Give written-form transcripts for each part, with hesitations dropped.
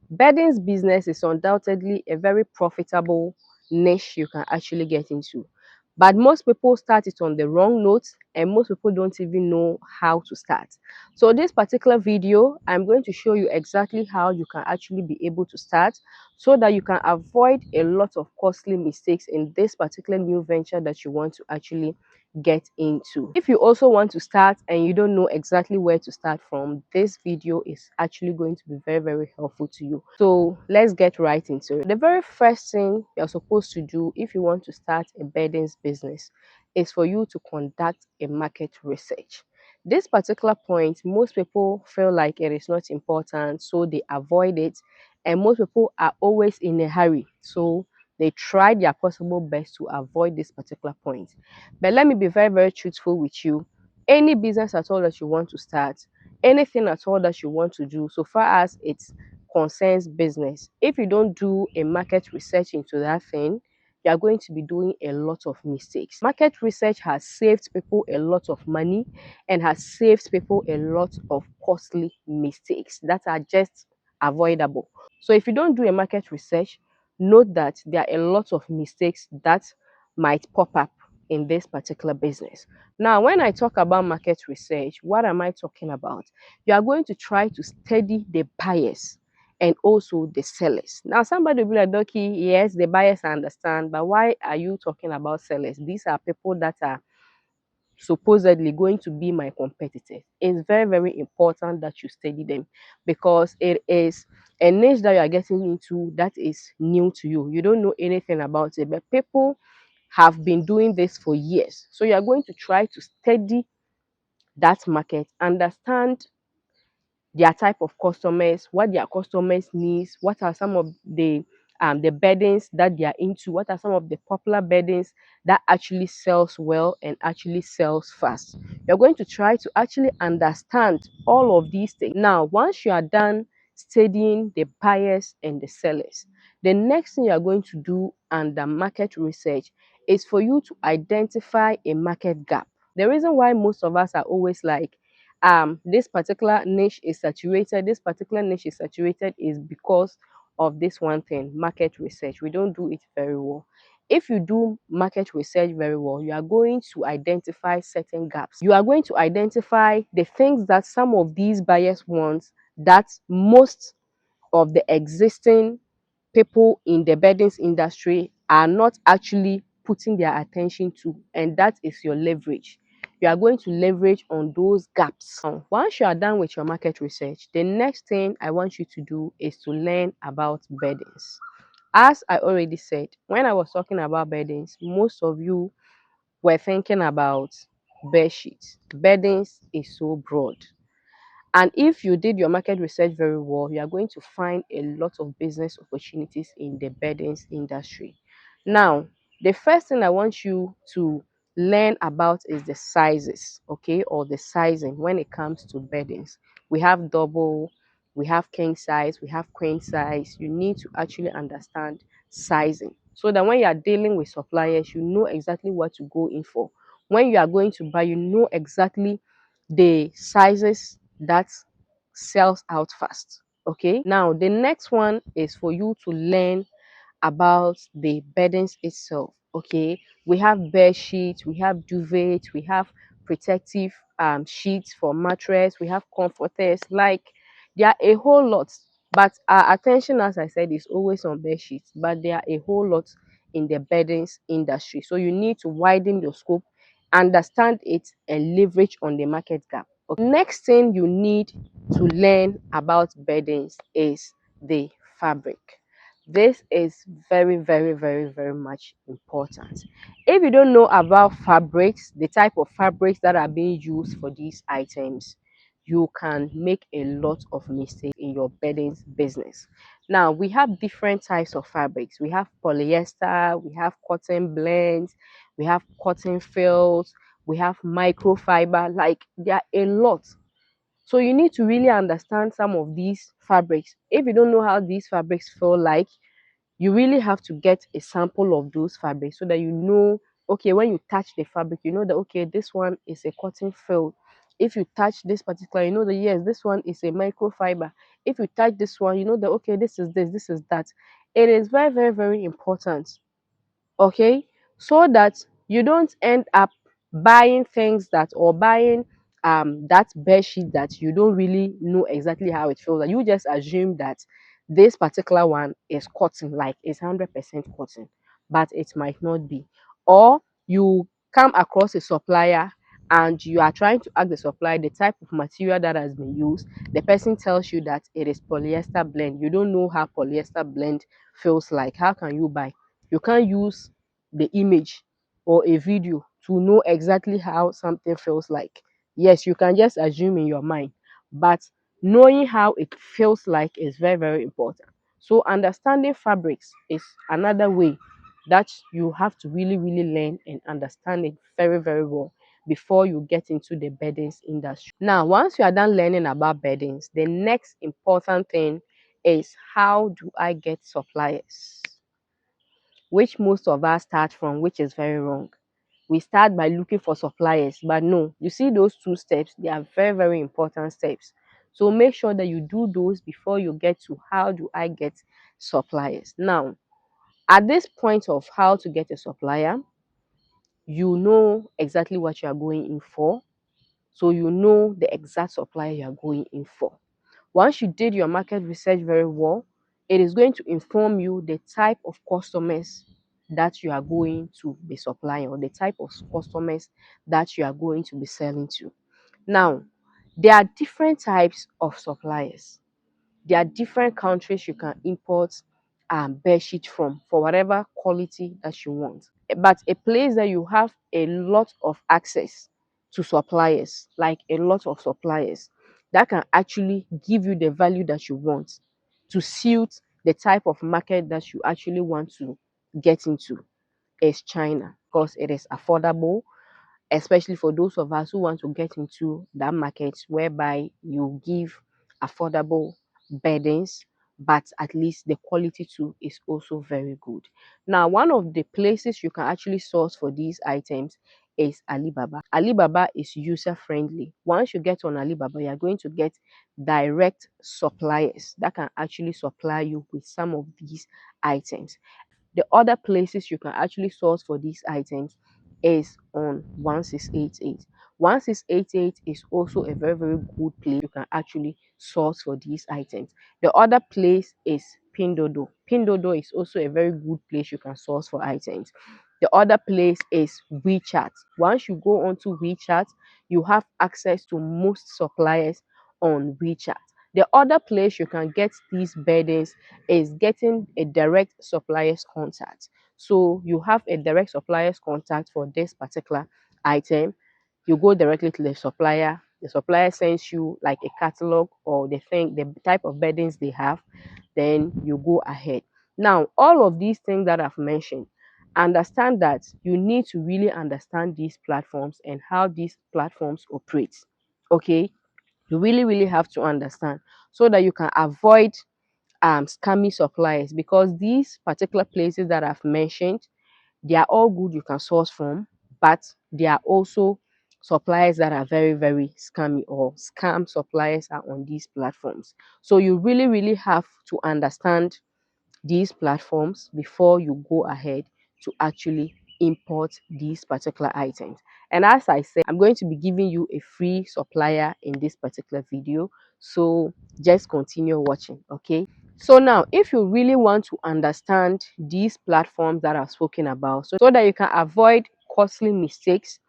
Beddings business is undoubtedly a very profitable niche you can actually get into. But most people start it on the wrong note, and most people don't even know how to start. So this particular video, I'm going to show you exactly how you can actually be able to start so that you can avoid a lot of costly mistakes in this particular new venture that you want to actually get into. If you also want to start and you don't know exactly where to start from, this video is actually going to be very helpful to you. So let's get right into it. The very first thing you're supposed to do if you want to start a beddings business is for you to conduct a market research. This particular point, most people feel like it is not important, so they avoid it, and most people are always in a hurry, so they try their possible best to avoid this particular point. But let me be very truthful with you. Any business at all that you want to start, anything at all that you want to do, so far as it concerns business, if you don't do a market research into that thing, you are going to be doing a lot of mistakes. Market research has saved people a lot of money and has saved people a lot of costly mistakes that are just avoidable. So if you don't do a market research, note that there are a lot of mistakes that might pop up in this particular business. Now, when I talk about market research, what am I talking about? You are going to try to study the buyers and also the sellers. Now, somebody will be like, Doki, yes, the buyers I understand, but why are you talking about sellers? These are people that are supposedly going to be my competitors. It's very important that you study them because it is a niche that you are getting into that is new to you. You don't know anything about it, but people have been doing this for years. So you are going to try to study that market, understand their type of customers, what their customers needs, what are some of the beddings that they are into, what are some of the popular beddings that actually sells well and actually sells fast. You're going to try to actually understand all of these things. Now, once you are done studying the buyers and the sellers, the next thing you are going to do under market research is for you to identify a market gap. The reason why most of us are always like, this particular niche is saturated, this particular niche is saturated is because of this one thing, market research. We don't do it very well. If you do market research very well, you are going to identify certain gaps. You are going to identify the things that some of these buyers want that most of the existing people in the beddings industry are not actually putting their attention to, and that is your leverage. You are going to leverage on those gaps. Once you are done with your market research, the next thing I want you to do is to learn about beddings. As I already said, when I was talking about beddings, most of you were thinking about bed sheets. Beddings is so broad. And if you did your market research very well, you are going to find a lot of business opportunities in the beddings industry. Now, the first thing I want you to learn about is the sizes, okay, or the sizing when it comes to beddings. We have double, we have king size, we have queen size. You need to actually understand sizing so that when you are dealing with suppliers, you know exactly what to go in for. When you are going to buy, you know exactly the sizes that sells out fast. Okay, now the next one is for you to learn about the beddings itself. Okay, we have bed sheets, we have duvet, we have protective sheets for mattress, we have comforters. Like, there are a whole lot, but our attention, as I said, is always on bed sheets, but there are a whole lot in the beddings industry. So you need to widen your scope, understand it, and leverage on the market gap. Okay. Next thing you need to learn about beddings is the fabric. This is very much important. If you don't know about fabrics, the type of fabrics that are being used for these items, you can make a lot of mistakes in your beddings business. Now, we have different types of fabrics. We have polyester, we have cotton blends, we have cotton fills, we have microfiber. Like, there are a lot. So you need to really understand some of these fabrics. If you don't know how these fabrics feel like, you really have to get a sample of those fabrics so that you know, okay, when you touch the fabric, you know that, okay, this one is a cotton fill If you touch this particular, you know that yes, this one is a microfiber. If you touch this one, you know that okay, this is that. It is very, very, very important, okay, so that you don't end up buying things that, or buying that bed sheet that you don't really know exactly how it feels. Like you just assume that this particular one is cotton, like it's 100% cotton, but it might not be. Or you come across a supplier and you are trying to ask the supplier the type of material that has been used. The person tells you that it is polyester blend. You don't know how polyester blend feels like. How can you buy? You can't use the image or a video to know exactly how something feels like. Yes, you can just assume in your mind, but knowing how it feels like is very, very important. So understanding fabrics is another way that you have to really, really learn and understand it very, very well before you get into the beddings industry. Now, once you are done learning about beddings, the next important thing is, how do I get suppliers? Which most of us start from, which is very wrong. We start by looking for suppliers, but no, you see those two steps, they are very, very important steps. So make sure that you do those before you get to how do I get suppliers. Now, at this point of how to get a supplier, you know exactly what you are going in for. So you know the exact supplier you are going in for. Once you did your market research very well, it is going to inform you the type of customers that you are going to be supplying, or the type of customers that you are going to be selling to. Now, there are different types of suppliers. There are different countries you can import bed sheet from for whatever quality that you want. But a place that you have a lot of access to suppliers, like a lot of suppliers, that can actually give you the value that you want to suit the type of market that you actually want to get into, is China, because it is affordable, especially for those of us who want to get into that market whereby you give affordable beddings, but at least the quality too is also very good. Now, one of the places you can actually source for these items is Alibaba. Alibaba is user friendly. Once you get on Alibaba, you are going to get direct suppliers that can actually supply you with some of these items. The other places you can actually source for these items is on 1688. 1688 is also a very, very good place you can actually source for these items. The other place is Pindodo. Pindodo is also a very good place you can source for items. The other place is WeChat. Once you go onto WeChat, you have access to most suppliers on WeChat. The other place you can get these beddings is getting a direct supplier's contact. So you have a direct supplier's contact for this particular item. You go directly to the supplier sends you like a catalog or the type of beddings they have, then you go ahead. Now, all of these things that I've mentioned, understand that you need to really understand these platforms and how these platforms operate. Okay, you really, really have to understand so that you can avoid scammy suppliers, because these particular places that I've mentioned, they are all good you can source from, but they are also suppliers that are very, very scammy, or scam suppliers are on these platforms. So you really, really have to understand these platforms before you go ahead to actually import these particular items. And as I said, I'm going to be giving you a free supplier in this particular video, so just continue watching. Okay, so now if you really want to understand these platforms that I've spoken about, so that you can avoid costly mistakes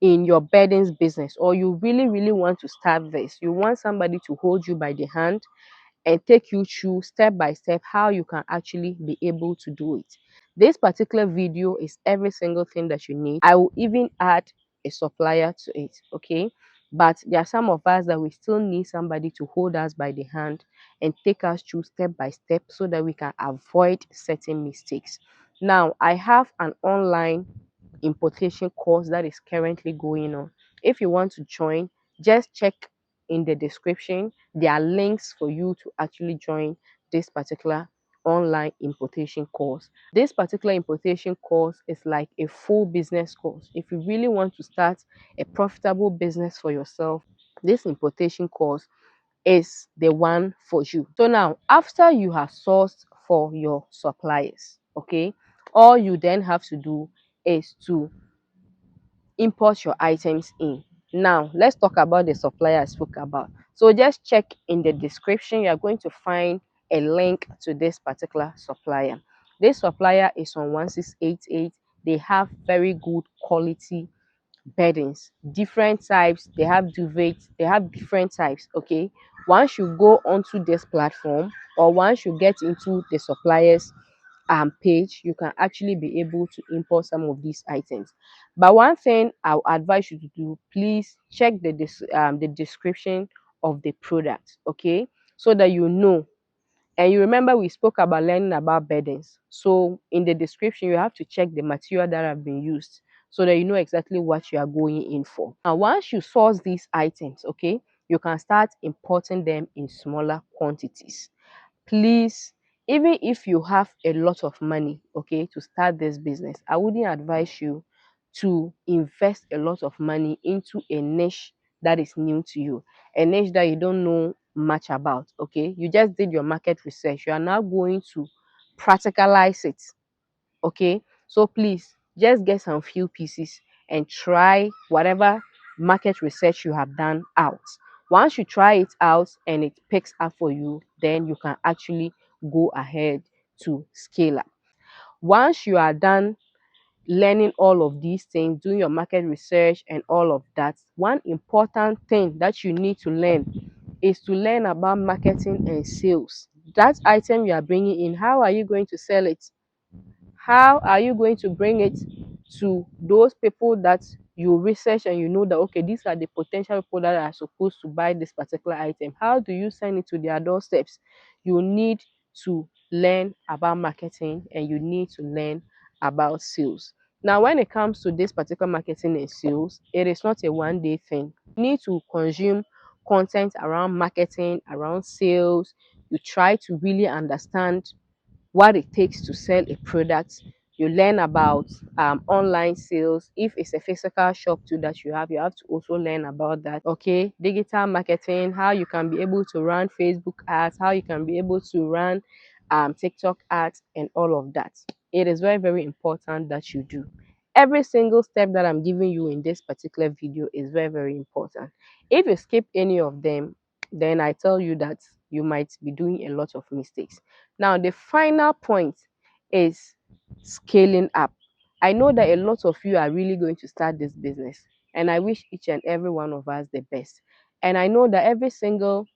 in your beddings business, or you really, really want to start this, you want somebody to hold you by the hand and take you through step by step how you can actually be able to do it. This particular video is every single thing that you need. I will even add a supplier to it, okay? But there are some of us that we still need somebody to hold us by the hand and take us through step by step so that we can avoid certain mistakes. Now, I have an online importation course that is currently going on. If you want to join, just check in the description. There are links for you to actually join this particular online importation course. This particular importation course is like a full business course. If you really want to start a profitable business for yourself, this importation course is the one for you. So now, after you have sourced for your suppliers, okay, all you then have to do is to import your items in. Now, let's talk about the supplier I spoke about. So just check in the description, you are going to find a link to this particular supplier. This supplier is on 1688. They have very good quality beddings, different types. They have duvet, they have different types. Okay, once you go onto this platform, or once you get into the suppliers page, you can actually be able to import some of these items. But one thing I'll advise you to do, please check the description of the product, okay, so that you know. And you remember we spoke about learning about beddings. So in the description, you have to check the material that have been used so that you know exactly what you are going in for. Now, once you source these items, okay, you can start importing them in smaller quantities. Please, even if you have a lot of money, okay, to start this business, I wouldn't advise you to invest a lot of money into a niche that is new to you, a niche that you don't know much about. Okay, you just did your market research, you are now going to practicalize it. Okay, so please just get some few pieces and try whatever market research you have done out. Once you try it out and it picks up for you, then you can actually go ahead to scale up. Once you are done learning all of these things, doing your market research and all of that, one important thing that you need to learn is to learn about marketing and sales. That item you are bringing in, how are you going to sell it? How are you going to bring it to those people that you research and you know that, okay, these are the potential people that are supposed to buy this particular item? How do you send it to their doorsteps? You need to learn about marketing and you need to learn about sales. Now, when it comes to this particular marketing and sales, it is not a one-day thing. You need to consume content around marketing, around sales. You try to really understand what it takes to sell a product. You learn about online sales. If it's a physical shop too that you have to also learn about that. Okay, digital marketing, how you can be able to run Facebook ads, how you can be able to run TikTok ads, and all of that. It is very, very important that you do. Every single step that I'm giving you in this particular video is very, very important. If you skip any of them, then I tell you that you might be doing a lot of mistakes. Now, the final point is scaling up. I know that a lot of you are really going to start this business, and I wish each and every one of us the best. And I know that every single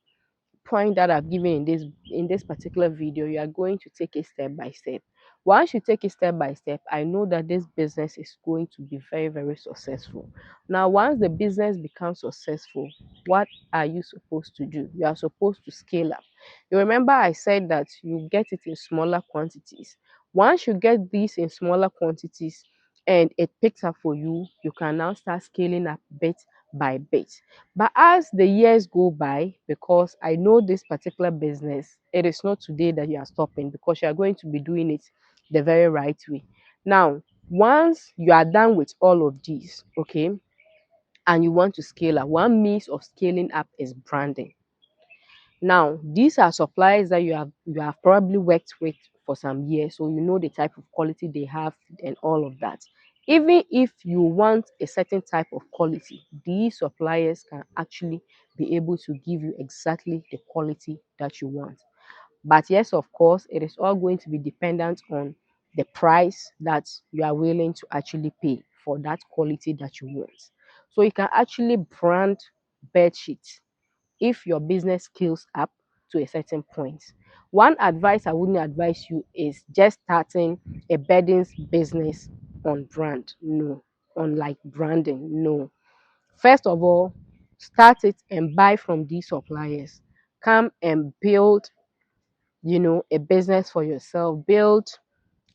point that I've given in this particular video, you are going to take it step by step. Once you take it step by step, I know that this business is going to be very, very successful. Now, once the business becomes successful, what are you supposed to do? You are supposed to scale up. You remember I said that you get it in smaller quantities. Once you get these in smaller quantities and it picks up for you, you can now start scaling up bit by bit. But as the years go by, because I know this particular business, it is not today that you are stopping, because you are going to be doing it the very right way. Now, once you are done with all of these, okay, and you want to scale up, one means of scaling up is branding. Now, these are suppliers that you have probably worked with for some years, so you know the type of quality they have and all of that. Even if you want a certain type of quality, these suppliers can actually be able to give you exactly the quality that you want. But yes, of course, it is all going to be dependent on the price that you are willing to actually pay for that quality that you want. So you can actually brand bed sheets if your business scales up to a certain point. One advice I wouldn't advise you is just starting a beddings business on brand. No. On like branding. No. First of all, start it and buy from these suppliers. Come and build, a business for yourself. Build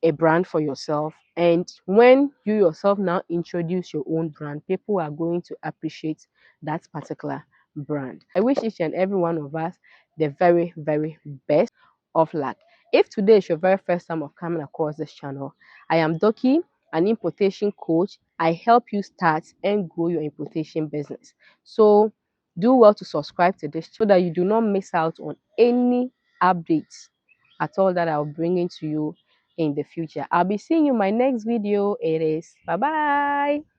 a brand for yourself. And when you yourself now introduce your own brand, people are going to appreciate that particular brand. I wish each and every one of us the very, very best of luck. If today is your very first time of coming across this channel, I am Doki, an importation coach. I help you start and grow your importation business. So Do well to subscribe to this so that you do not miss out on any updates at all that I'll bring into you in the future. I'll be seeing you in my next video. It is bye bye.